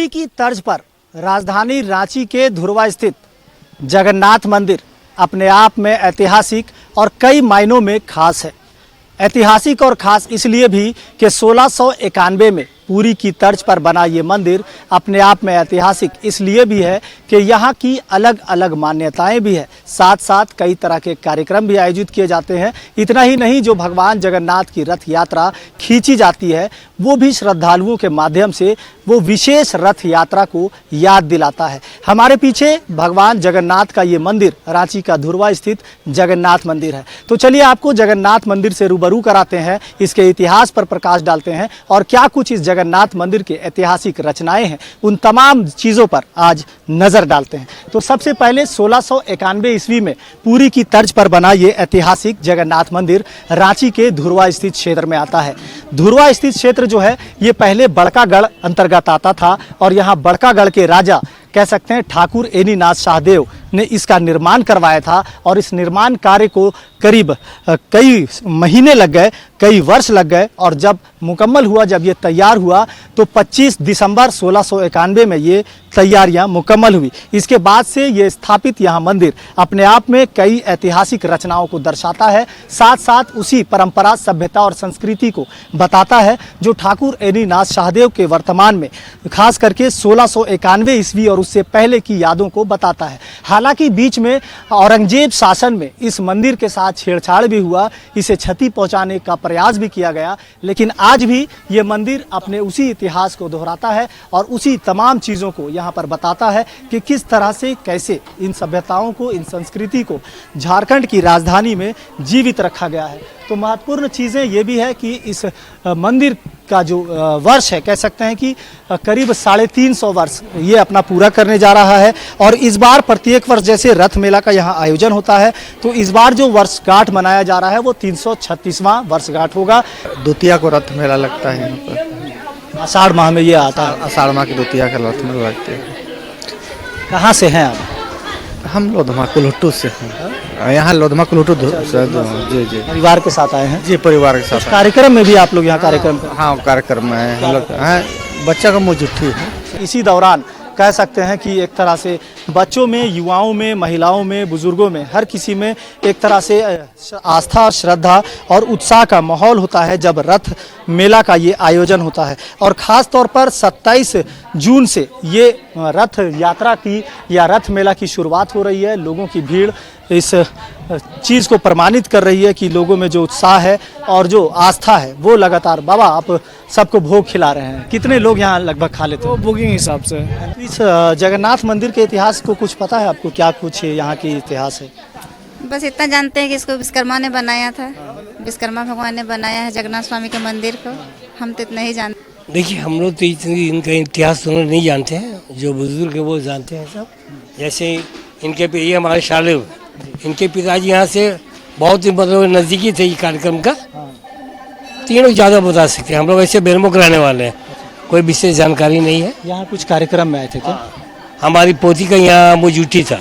की तर्ज पर राजधानी रांची के धुरवा स्थित जगन्नाथ मंदिर अपने आप में ऐतिहासिक और कई मायनों में खास है। ऐतिहासिक और खास इसलिए भी कि 1691 में पुरी की तर्ज पर बना ये मंदिर अपने आप में ऐतिहासिक इसलिए भी है कि यहाँ की अलग अलग मान्यताएं भी है, साथ साथ कई तरह के कार्यक्रम भी आयोजित किए जाते हैं। इतना ही नहीं, जो भगवान जगन्नाथ की रथ यात्रा खींची जाती है वो भी श्रद्धालुओं के माध्यम से वो विशेष रथ यात्रा को याद दिलाता है। हमारे पीछे भगवान जगन्नाथ का ये मंदिर रांची का धुरवा स्थित जगन्नाथ मंदिर है। तो चलिए आपको जगन्नाथ मंदिर से रूबरू कराते हैं, इसके इतिहास पर प्रकाश डालते हैं और क्या कुछ इस जगन्नाथ मंदिर के ऐतिहासिक रचनाएं हैं उन तमाम चीज़ों पर आज नज़र डालते हैं। तो सबसे पहले 1691 ईस्वी में पुरी की तर्ज पर बना ये ऐतिहासिक जगन्नाथ मंदिर रांची के धुरवा स्थित क्षेत्र में आता है। धुरवा स्थित क्षेत्र जो है ये पहले बड़कागढ़ अंतर्गत आता था और यहाँ बड़कागढ़ के राजा कह सकते हैं ठाकुर एनीनाथ शाहदेव ने इसका निर्माण करवाया था और इस निर्माण कार्य को करीब कई महीने लग गए, कई वर्ष लग गए और जब मुकम्मल हुआ, जब ये तैयार हुआ तो 25 दिसंबर 1691 में ये तैयारियां मुकम्मल हुई। इसके बाद से ये स्थापित यहाँ मंदिर अपने आप में कई ऐतिहासिक रचनाओं को दर्शाता है, साथ साथ उसी परंपरा, सभ्यता और संस्कृति को बताता है जो ठाकुर एनीनाथ शाहदेव के वर्तमान में खास करके 1691 ईस्वी और उससे पहले की यादों को बताता है। हालांकि बीच में औरंगजेब शासन में इस मंदिर के साथ छेड़छाड़ भी हुआ, इसे क्षति पहुंचाने का प्रयास भी किया गया, लेकिन आज भी ये मंदिर अपने उसी इतिहास को दोहराता है और उसी तमाम चीज़ों को यहाँ पर बताता है कि किस तरह से कैसे इन सभ्यताओं को, इन संस्कृति को झारखंड की राजधानी में जीवित रखा गया है। तो महत्वपूर्ण चीज़ें ये भी है कि इस मंदिर का जो वर्ष है, कह सकते हैं कि करीब 350 वर्ष ये अपना पूरा करने जा रहा है और इस बार प्रत्येक वर्ष जैसे रथ मेला का यहाँ आयोजन होता है तो इस बार जो वर्षगांठ मनाया जा रहा है वो 336वां वर्षगांठ होगा। द्वितीया को रथ मेला लगता है यहाँ पर, आषाढ़ माह में ये आता है। आषाढ़ माह की द्वितीया का रथ मेला लगता है। कहाँ से हैं आप? हम लोधमा कुलहट्टू से हैं, यहाँ लोधमा कुलहट्टू जी जी परिवार के साथ आए हैं? जी परिवार के साथ। कार्यक्रम में भी आप लोग यहाँ कार्यक्रम? हाँ कार्यक्रम में हम लोग बच्चा का मुजुट्ठी है। इसी दौरान कह सकते हैं कि एक तरह से बच्चों में, युवाओं में, महिलाओं में, बुजुर्गों में, हर किसी में एक तरह से आस्था, श्रद्धा और उत्साह का माहौल होता है जब रथ मेला का ये आयोजन होता है। और ख़ास तौर पर 27 जून से ये रथ यात्रा की या रथ मेला की शुरुआत हो रही है। लोगों की भीड़ इस चीज़ को प्रमाणित कर रही है कि लोगों में जो उत्साह है और जो आस्था है वो लगातार। बाबा, आप सबको भोग खिला रहे हैं, कितने लोग यहाँ लगभग खा लेते हैं? तो बुकिंग हिसाब से। इस जगन्नाथ मंदिर के इतिहास को कुछ पता है आपको? क्या कुछ यहाँ की इतिहास है? बस इतना जानते हैं कि इसको विश्वकर्मा ने बनाया था, विश्वकर्मा भगवान ने बनाया है जगन्नाथ स्वामी के मंदिर को। हम तो इतना ही जानते। देखिए, हम लोग तो इनका इतिहास तो नहीं जानते हैं, जो बुजुर्ग है वो जानते हैं सब। जैसे इनके ये हमारे शालिव, इनके पिताजी यहाँ से बहुत ही मतलब नज़दीकी थे ये कार्यक्रम का। तीनों ज़्यादा बता सकते हैं, हम लोग ऐसे बेरमुख रहने वाले हैं, कोई विशेष जानकारी नहीं है। यहाँ कुछ कार्यक्रम में आए थे क्या? हमारी पोती का यहाँ मुजुट्ठी था,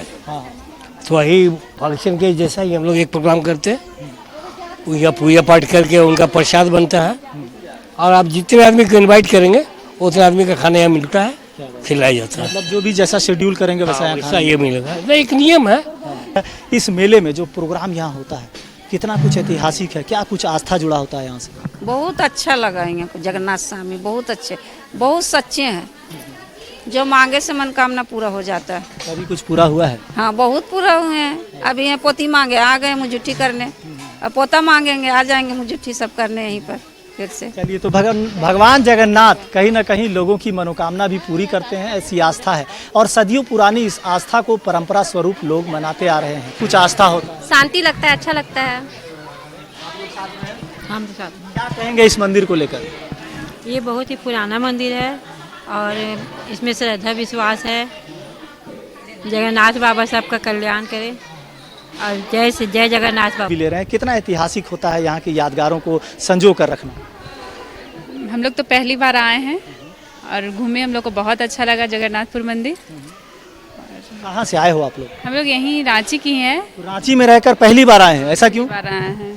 तो वही फंक्शन के जैसा ही हम लोग एक प्रोग्राम करते हैं, उनका पूजा पाठ करके उनका प्रसाद बनता है और आप जितने आदमी को इनवाइट करेंगे उतने आदमी का खाना यहाँ मिलता है, खिलाया जाता है। मतलब जो भी जैसा शेड्यूल करेंगे वैसा ये मिलेगा, एक नियम है। इस मेले में जो प्रोग्राम यहाँ होता है कितना कुछ ऐतिहासिक है, क्या कुछ आस्था जुड़ा होता है यहाँ से? बहुत अच्छा लगा यहाँ जगन्नाथ स्वामी, बहुत अच्छे, बहुत सच्चे हैं। जो मांगे से मनोकामना पूरा हो जाता है। अभी कुछ पूरा हुआ है? हाँ, बहुत पूरा हुए हैं। अभी यहाँ पोती मांगे आ गए मुजुट्ठी करने, अब पोता मांगेंगे आ जाएंगे मुजुट्ठी सब करने यहीं पर फिर से। चलिए, तो भगवान जगन्नाथ कहीं ना कहीं लोगों की मनोकामना भी पूरी करते हैं, ऐसी आस्था है और सदियों पुरानी इस आस्था को परंपरा स्वरूप लोग मनाते आ रहे हैं। कुछ आस्था होता है, शांति लगता है, अच्छा लगता है। हम साथ क्या कहेंगे इस मंदिर को लेकर? ये बहुत ही पुराना मंदिर है और इसमें श्रद्धा विश्वास है। जगन्नाथ बाबा सबका कल्याण करे और जय से जय जगन्नाथ बाबा। भी ले रहे हैं, कितना ऐतिहासिक होता है यहाँ की यादगारों को संजो कर रखना? हम लोग तो पहली बार आए हैं और घूमे, हम लोग को बहुत अच्छा लगा जगन्नाथपुर मंदिर। कहाँ से आए हो आप लोग? हम लोग यहीं रांची की हैं। तो रांची में रहकर पहली बार आए हैं, ऐसा क्यों? बार आए हैं,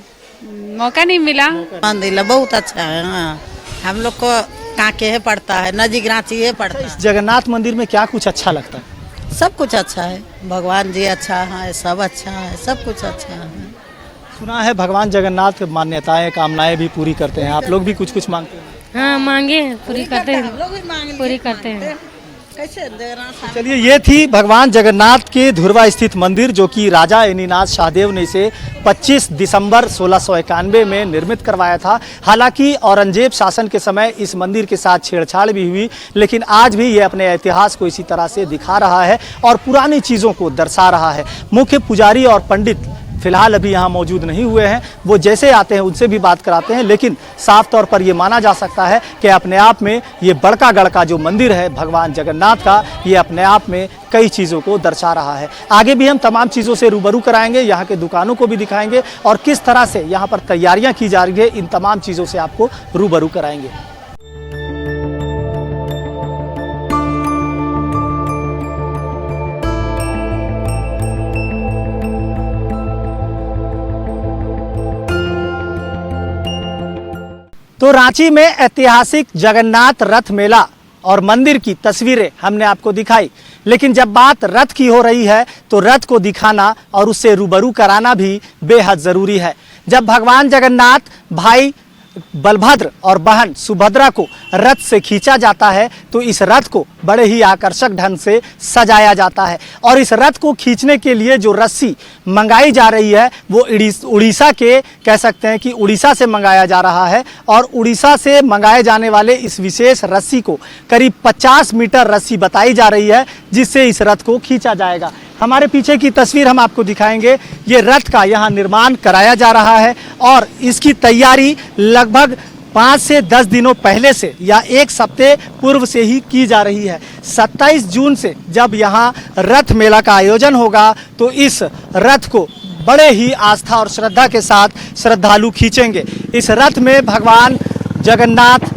मौका नहीं मिला। मंदिर बहुत अच्छा है। हाँ, हम लोग को कांके है पड़ता है, नजीक रांची है पड़ता इस जगन्नाथ मंदिर में क्या कुछ अच्छा लगता है? है। सब कुछ अच्छा है, भगवान जी अच्छा है, सब अच्छा है, सब कुछ अच्छा है। सुना है भगवान जगन्नाथ मान्यताएं कामनाएं भी पूरी करते हैं, आप लोग भी कुछ कुछ मांगते हैं? हाँ मांगे पूरी करते हैं, हम लोग भी मांग लिए, पूरी करते हैं। कैसे जगन्नाथ चलिए, ये थी भगवान जगन्नाथ के धुरवा स्थित मंदिर, जो कि राजा एनीनाथ शाहदेव ने इसे 25 दिसंबर 1691 में निर्मित करवाया था। हालांकि औरंगजेब शासन के समय इस मंदिर के साथ छेड़छाड़ भी हुई, लेकिन आज भी ये अपने इतिहास को इसी तरह से दिखा रहा है और पुरानी चीज़ों को दर्शा रहा है। मुख्य पुजारी और पंडित फिलहाल अभी यहाँ मौजूद नहीं हुए हैं, वो जैसे आते हैं उनसे भी बात कराते हैं, लेकिन साफ तौर पर ये माना जा सकता है कि अपने आप में ये बड़का गढ़ का जो मंदिर है भगवान जगन्नाथ का, ये अपने आप में कई चीज़ों को दर्शा रहा है। आगे भी हम तमाम चीज़ों से रूबरू कराएंगे, यहाँ के दुकानों को भी दिखाएंगे और किस तरह से यहाँ पर तैयारियाँ की जा रही है, इन तमाम चीज़ों से आपको रूबरू कराएंगे। तो रांची में ऐतिहासिक जगन्नाथ रथ मेला और मंदिर की तस्वीरें हमने आपको दिखाई, लेकिन जब बात रथ की हो रही है तो रथ को दिखाना और उससे रूबरू कराना भी बेहद ज़रूरी है। जब भगवान जगन्नाथ भाई बलभद्र और बहन सुभद्रा को रथ से खींचा जाता है तो इस रथ को बड़े ही आकर्षक ढंग से सजाया जाता है और इस रथ को खींचने के लिए जो रस्सी मंगाई जा रही है वो उड़ीसा के कह सकते हैं कि उड़ीसा से मंगाया जा रहा है और उड़ीसा से मंगाए जाने वाले इस विशेष रस्सी को करीब 50 मीटर रस्सी बताई जा रही है जिससे इस रथ को खींचा जाएगा। हमारे पीछे की तस्वीर हम आपको दिखाएंगे, ये रथ का यहाँ निर्माण कराया जा रहा है और इसकी तैयारी लगभग 5 से 10 दिनों पहले से या एक सप्ताह पूर्व से ही की जा रही है। 27 जून से जब यहाँ रथ मेला का आयोजन होगा तो इस रथ को बड़े ही आस्था और श्रद्धा के साथ श्रद्धालु खींचेंगे। इस रथ में भगवान जगन्नाथ,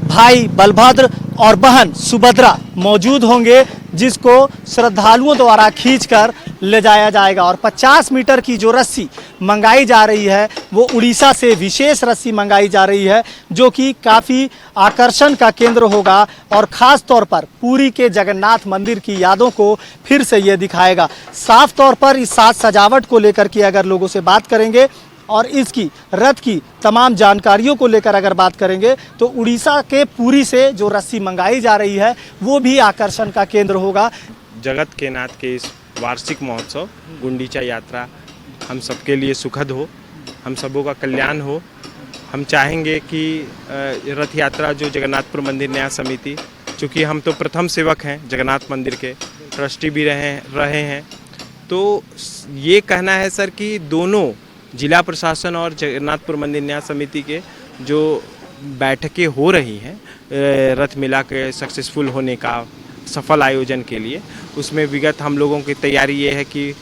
भाई बलभद्र और बहन सुभद्रा मौजूद होंगे, जिसको श्रद्धालुओं द्वारा खींचकर ले जाया जाएगा और 50 मीटर की जो रस्सी मंगाई जा रही है वो उड़ीसा से विशेष रस्सी मंगाई जा रही है, जो कि काफ़ी आकर्षण का केंद्र होगा और ख़ास तौर पर पुरी के जगन्नाथ मंदिर की यादों को फिर से ये दिखाएगा। साफ तौर पर इस साज सजावट को लेकर के अगर लोगों से बात करेंगे और इसकी रथ की तमाम जानकारियों को लेकर अगर बात करेंगे तो उड़ीसा के पुरी से जो रस्सी मंगाई जा रही है वो भी आकर्षण का केंद्र होगा। जगत के नाथ के इस वार्षिक महोत्सव गुंडीचा यात्रा हम सबके लिए सुखद हो, हम सबों का कल्याण हो। हम चाहेंगे कि रथ यात्रा जो जगन्नाथपुर मंदिर न्यास समिति, चूँकि हम तो प्रथम सेवक हैं जगन्नाथ मंदिर के, ट्रस्टी भी रहे हैं, तो ये कहना है सर कि दोनों जिला प्रशासन और जगन्नाथपुर मंदिर न्यास समिति के जो बैठकें हो रही हैं रथ मेला के सक्सेसफुल होने का सफल आयोजन के लिए, उसमें विगत हम लोगों की तैयारी ये है कि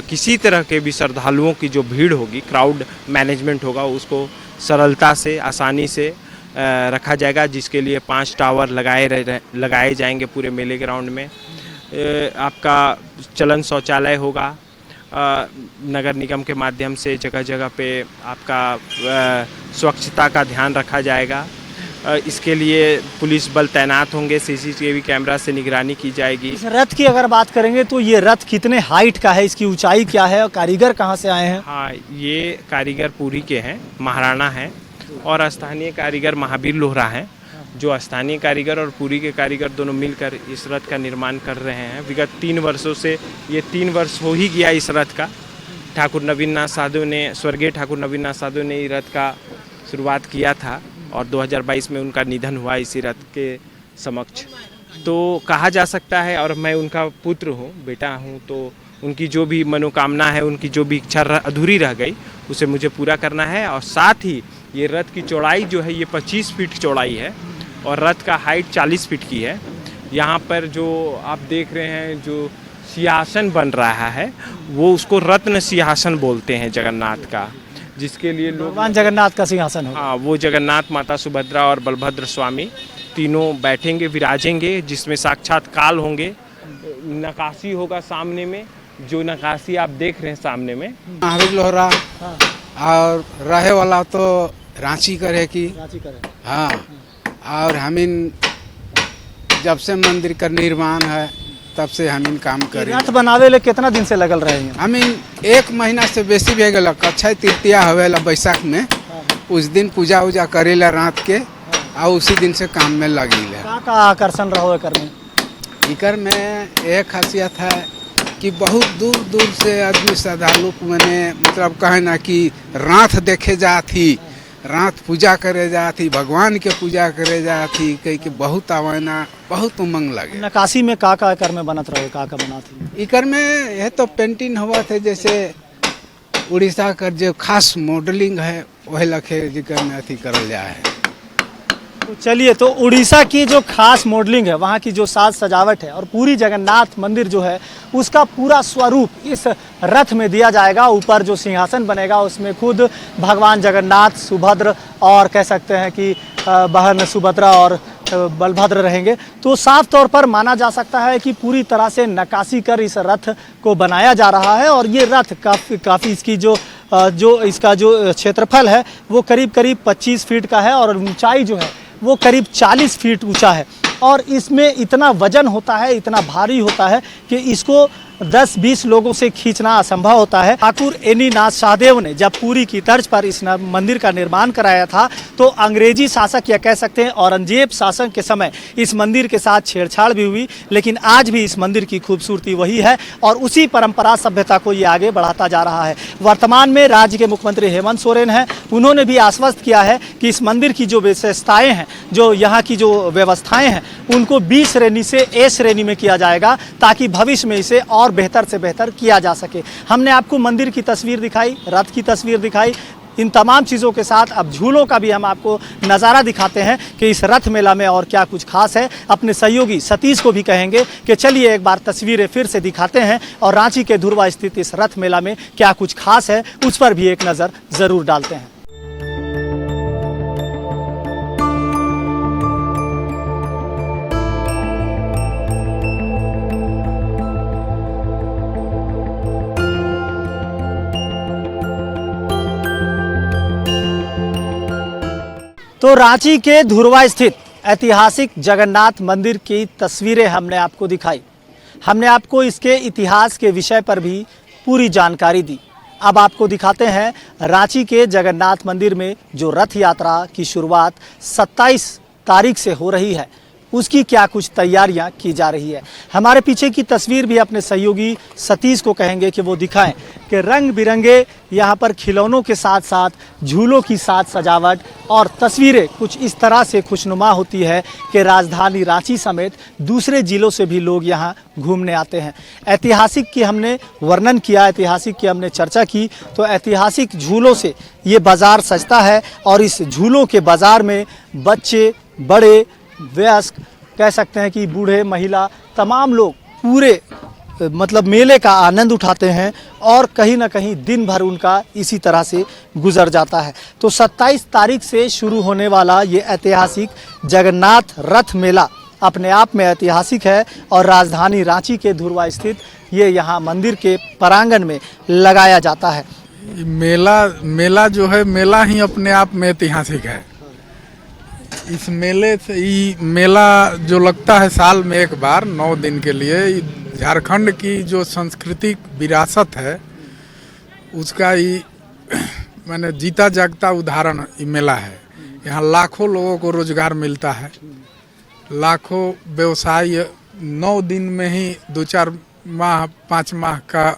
किसी तरह के भी श्रद्धालुओं की जो भीड़ होगी, क्राउड मैनेजमेंट होगा, उसको सरलता से आसानी से रखा जाएगा, जिसके लिए 5 टावर लगाए जाएंगे पूरे मेले ग्राउंड में। आपका चलन शौचालय होगा, नगर निगम के माध्यम से जगह जगह पे आपका स्वच्छता का ध्यान रखा जाएगा। इसके लिए पुलिस बल तैनात होंगे, सीसीटीवी कैमरा से निगरानी की जाएगी। इस रथ की अगर बात करेंगे तो ये रथ कितने हाइट का है, इसकी ऊंचाई क्या है और कारीगर कहाँ से आए हैं? हाँ, ये कारीगर पुरी के हैं, महाराणा हैं और स्थानीय कारीगर महावीर लोहरा हैं, जो स्थानीय कारीगर और पुरी के कारीगर दोनों मिलकर इस रथ का निर्माण कर रहे हैं। विगत 3 वर्षों से, ये 3 वर्ष हो ही गया इस रथ का। ठाकुर नवीन नाथ साधु ने, स्वर्गीय ठाकुर नवीन नाथ साधु ने इस रथ का शुरुआत किया था और 2022 में उनका निधन हुआ इसी रथ के समक्ष। तो कहा जा सकता है, और मैं उनका पुत्र हूँ, बेटा हूँ, तो उनकी जो भी मनोकामना है, उनकी जो भी इच्छा अधूरी रह गई, उसे मुझे पूरा करना है। और साथ ही ये रथ की चौड़ाई जो है ये 25 फीट चौड़ाई है और रथ का हाइट 40 फीट की है। यहाँ पर जो आप देख रहे हैं जो सिंहासन बन रहा है वो उसको रत्न सिंहासन बोलते हैं जगन्नाथ का, जिसके लिए लोग भगवान जगन्नाथ का सिंहासन होगा। हाँ, वो जगन्नाथ, माता सुभद्रा और बलभद्र स्वामी तीनों बैठेंगे, विराजेंगे, जिसमें साक्षात काल होंगे। नकाशी होगा सामने में, जो नकाशी आप देख रहे हैं सामने में, महावीर लोहरा और रहे वाला तो रांची करे की। रांची करे। हाँ, और हम इन जब से मंदिर का निर्माण है तब से हम इन काम कर रहे रथ बनावे ले कितना दिन से लगल रहे हैं? हम इन 1 महीना से बेसी भे गल। अक्षय तृतीया हवेला बैसाख में, उस दिन पूजा उजा करेला रात के, और उसी दिन से काम में लगी है। का आकर्षण रहो एकर में? इकर में एक खासियत है कि बहुत दूर दूर से आदमी श्रद्धालु मैंने मतलब कहे ना कि रात देखे जाती, रात पूजा करे जाती, भगवान के पूजा करे जाती, कहीं के बहुत आवाना, बहुत उमंग लगे। नकाशी में का एकर में बनत रहो, का बनाती? इकर में यह तो पेंटिंग हुआ थे, जैसे उड़ीसा का जो खास मॉडलिंग है वही लखे जिकर में अथी करल जाए है। तो चलिए, तो उड़ीसा की जो खास मॉडलिंग है, वहाँ की जो साज सजावट है और पूरी जगन्नाथ मंदिर जो है उसका पूरा स्वरूप इस रथ में दिया जाएगा। ऊपर जो सिंहासन बनेगा उसमें खुद भगवान जगन्नाथ, सुभद्र और कह सकते हैं कि बहन सुभद्रा और बलभद्र रहेंगे। तो साफ तौर पर माना जा सकता है कि पूरी तरह से नक्काशी कर इस रथ को बनाया जा रहा है। और ये रथ काफ़ी इसकी इसका जो क्षेत्रफल है वो करीब 25 फीट का है और ऊंचाई जो है वो करीब 40 फीट ऊंचा है। और इसमें इतना वजन होता है, इतना भारी होता है कि इसको 10-20 लोगों से खींचना असंभव होता है। ठाकुर एनी नाथ शाहदेव ने जब पुरी की तर्ज पर इस मंदिर का निर्माण कराया था तो अंग्रेजी शासक या कह सकते हैं औरंगजेब शासन के समय इस मंदिर के साथ छेड़छाड़ भी हुई, लेकिन आज भी इस मंदिर की खूबसूरती वही है और उसी परंपरा सभ्यता को ये आगे बढ़ाता जा रहा है। वर्तमान में राज्य के मुख्यमंत्री हेमंत सोरेन हैं, उन्होंने भी आश्वस्त किया है कि इस मंदिर की जो विशेषताएँ हैं, जो यहाँ की जो व्यवस्थाएँ हैं, उनको बी श्रेणी से ए श्रेणी में किया जाएगा ताकि भविष्य में इसे और बेहतर से बेहतर किया जा सके। हमने आपको मंदिर की तस्वीर दिखाई, रथ की तस्वीर दिखाई, इन तमाम चीज़ों के साथ अब झूलों का भी हम आपको नज़ारा दिखाते हैं कि इस रथ मेला में और क्या कुछ खास है। अपने सहयोगी सतीश को भी कहेंगे कि चलिए एक बार तस्वीरें फिर से दिखाते हैं और रांची के धुरवा स्थित इस रथ मेला में क्या कुछ खास है उस पर भी एक नज़र ज़रूर डालते हैं। तो रांची के धुरवा स्थित ऐतिहासिक जगन्नाथ मंदिर की तस्वीरें हमने आपको दिखाई, हमने आपको इसके इतिहास के विषय पर भी पूरी जानकारी दी। अब आपको दिखाते हैं रांची के जगन्नाथ मंदिर में जो रथ यात्रा की शुरुआत 27 तारीख से हो रही है उसकी क्या कुछ तैयारियां की जा रही है। हमारे पीछे की तस्वीर भी अपने सहयोगी सतीश को कहेंगे कि वो दिखाएं कि रंग बिरंगे यहाँ पर खिलौनों के साथ साथ झूलों की साज सजावट और तस्वीरें कुछ इस तरह से खुशनुमा होती है कि राजधानी रांची समेत दूसरे जिलों से भी लोग यहाँ घूमने आते हैं। ऐतिहासिक की हमने वर्णन किया, ऐतिहासिक की हमने चर्चा की, तो ऐतिहासिक झूलों से ये बाज़ार सजता है और इस झूलों के बाज़ार में बच्चे, बड़े, वयस्क, कह सकते हैं कि बूढ़े, महिला, तमाम लोग पूरे मतलब मेले का आनंद उठाते हैं और कहीं ना कहीं दिन भर उनका इसी तरह से गुजर जाता है। तो 27 तारीख से शुरू होने वाला ये ऐतिहासिक जगन्नाथ रथ मेला अपने आप में ऐतिहासिक है और राजधानी रांची के धुरवा स्थित ये यहाँ मंदिर के प्रांगण में लगाया जाता है। मेला जो है, मेला ही अपने आप में ऐतिहासिक है। इस मेले से ये मेला जो लगता है साल में एक बार 9 दिन के लिए, झारखंड की जो सांस्कृतिक विरासत है उसका ही मैंने जीता जागता उदाहरण ये मेला है। यहाँ लाखों लोगों को रोजगार मिलता है, लाखों व्यवसाय 9 दिन में ही 2-4 माह 5 माह का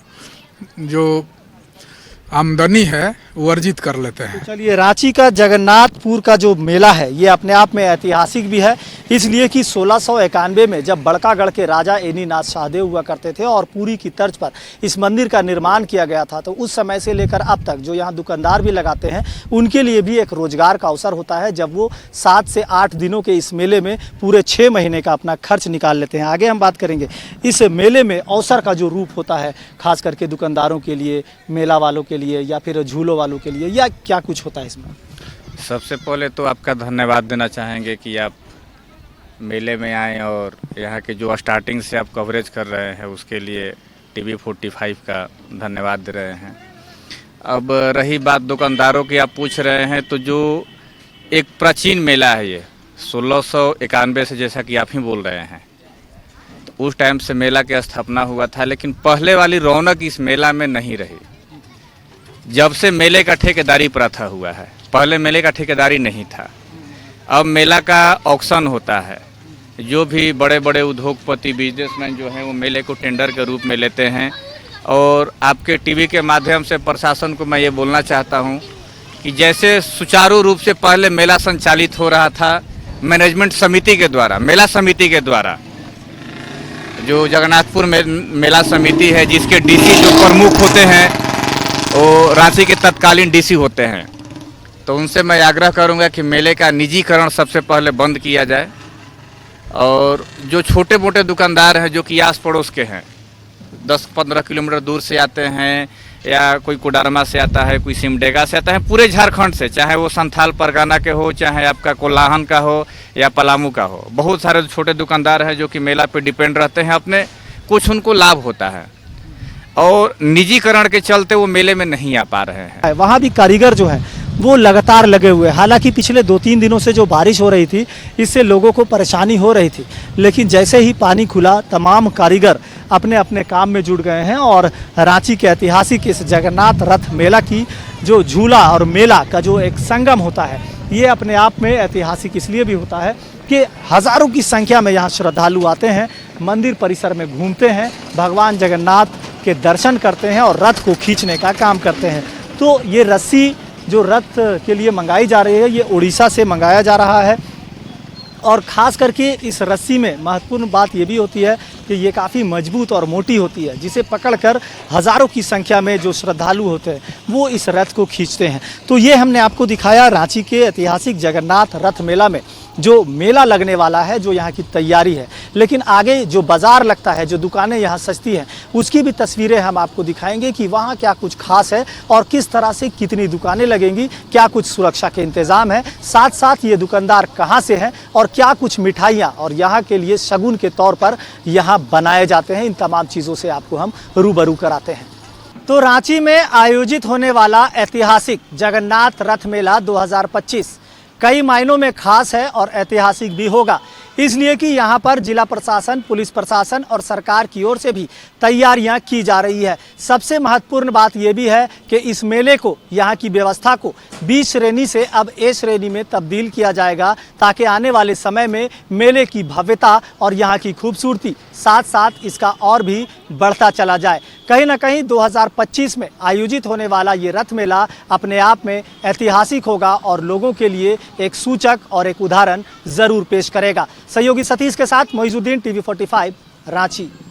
जो आमदनी है वो अर्जित कर लेते हैं। तो चलिए, रांची का जगन्नाथपुर का जो मेला है ये अपने आप में ऐतिहासिक भी है, इसलिए कि 1691 में जब बड़कागढ़ के राजा एनी नाथ शाहदेव हुआ करते थे और पुरी की तर्ज पर इस मंदिर का निर्माण किया गया था, तो उस समय से लेकर अब तक जो यहाँ दुकानदार भी लगाते हैं उनके लिए भी एक रोजगार का अवसर होता है जब वो 7 से 8 दिनों के इस मेले में पूरे 6 महीने का अपना खर्च निकाल लेते हैं। आगे हम बात करेंगे इस मेले में अवसर का जो रूप होता है, खास करके दुकानदारों के लिए, मेला वालों के लिए या फिर झूलों वालों के लिए, या क्या कुछ होता है इसमें? सबसे पहले तो आपका धन्यवाद देना चाहेंगे कि आप मेले में आए और यहाँ के जो स्टार्टिंग से आप कवरेज कर रहे हैं उसके लिए TV 45 का धन्यवाद दे रहे हैं। अब रही बात दुकानदारों की, आप पूछ रहे हैं, तो जो एक प्राचीन मेला है ये 1691 से, जैसा कि आप ही बोल रहे हैं, तो उस टाइम से मेला की स्थापना हुआ था। लेकिन पहले वाली रौनक इस मेला में नहीं रही। जब से मेले का ठेकेदारी प्रथा हुआ है, पहले मेले का ठेकेदारी नहीं था। अब मेला का ऑक्शन होता है। जो भी बड़े बड़े उद्योगपति, बिजनेसमैन जो हैं, वो मेले को टेंडर के रूप में लेते हैं। और आपके टीवी के माध्यम से प्रशासन को मैं ये बोलना चाहता हूँ कि जैसे सुचारू रूप से पहले मेला संचालित हो रहा था मैनेजमेंट समिति के द्वारा, मेला समिति के द्वारा, जो जगन्नाथपुर मेला समिति है, जिसके डीसी जो प्रमुख होते हैं वो रांची के तत्कालीन डीसी होते हैं, तो उनसे मैं आग्रह करूंगा कि मेले का निजीकरण सबसे पहले बंद किया जाए। और जो छोटे मोटे दुकानदार हैं, जो कि आस पड़ोस के हैं, 10-15 किलोमीटर दूर से आते हैं, या कोई कोडरमा से आता है, कोई सिमडेगा से आता है, पूरे झारखंड से, चाहे वो संथाल परगना के हो, चाहे आपका कोल्हान का हो या पलामू का हो, बहुत सारे छोटे दुकानदार हैं जो कि मेला पे डिपेंड रहते हैं अपने, कुछ उनको लाभ होता है और निजीकरण के चलते वो मेले में नहीं आ पा रहे हैं। वहाँ भी कारीगर जो है वो लगातार लगे हुए हैं। हालांकि पिछले 2-3 दिनों से जो बारिश हो रही थी, इससे लोगों को परेशानी हो रही थी, लेकिन जैसे ही पानी खुला, तमाम कारीगर अपने अपने काम में जुट गए हैं। और रांची के ऐतिहासिक इस जगन्नाथ रथ मेला की जो झूला और मेला का जो एक संगम होता है, ये अपने आप में ऐतिहासिक इसलिए भी होता है कि हज़ारों की संख्या में यहाँ श्रद्धालु आते हैं, मंदिर परिसर में घूमते हैं, भगवान जगन्नाथ के दर्शन करते हैं और रथ को खींचने का काम करते हैं। तो ये रस्सी जो रथ के लिए मंगाई जा रही है, ये उड़ीसा से मंगाया जा रहा है। और ख़ास करके इस रस्सी में महत्वपूर्ण बात ये भी होती है कि ये काफ़ी मजबूत और मोटी होती है, जिसे पकड़कर हज़ारों की संख्या में जो श्रद्धालु होते हैं वो इस रथ को खींचते हैं। तो ये हमने आपको दिखाया रांची के ऐतिहासिक जगन्नाथ रथ मेला में जो मेला लगने वाला है, जो यहाँ की तैयारी है। लेकिन आगे जो बाज़ार लगता है, जो दुकानें यहाँ सस्ती हैं, उसकी भी तस्वीरें हम आपको दिखाएंगे कि वहाँ क्या कुछ खास है और किस तरह से कितनी दुकानें लगेंगी, क्या कुछ सुरक्षा के इंतज़ाम है, साथ साथ ये दुकानदार कहाँ से हैं और क्या कुछ मिठाइयाँ और यहाँ के लिए शगुन के तौर पर यहाँ बनाए जाते हैं। इन तमाम चीज़ों से आपको हम रूबरू कराते हैं। तो रांची में आयोजित होने वाला ऐतिहासिक जगन्नाथ रथ मेला 2025 कई मायनों में खास है और ऐतिहासिक भी होगा, इसलिए कि यहाँ पर जिला प्रशासन, पुलिस प्रशासन और सरकार की ओर से भी तैयारियां की जा रही है। सबसे महत्वपूर्ण बात यह भी है कि इस मेले को, यहाँ की व्यवस्था को बी श्रेणी से अब ए श्रेणी में तब्दील किया जाएगा, ताकि आने वाले समय में मेले की भव्यता और यहाँ की खूबसूरती साथ साथ इसका और भी बढ़ता चला जाए। कहीं ना कहीं 2025 में आयोजित होने वाला ये रथ मेला अपने आप में ऐतिहासिक होगा और लोगों के लिए एक सूचक और एक उदाहरण ज़रूर पेश करेगा। सहयोगी सतीश के साथ मोइजुद्दीन, TV 45 रांची।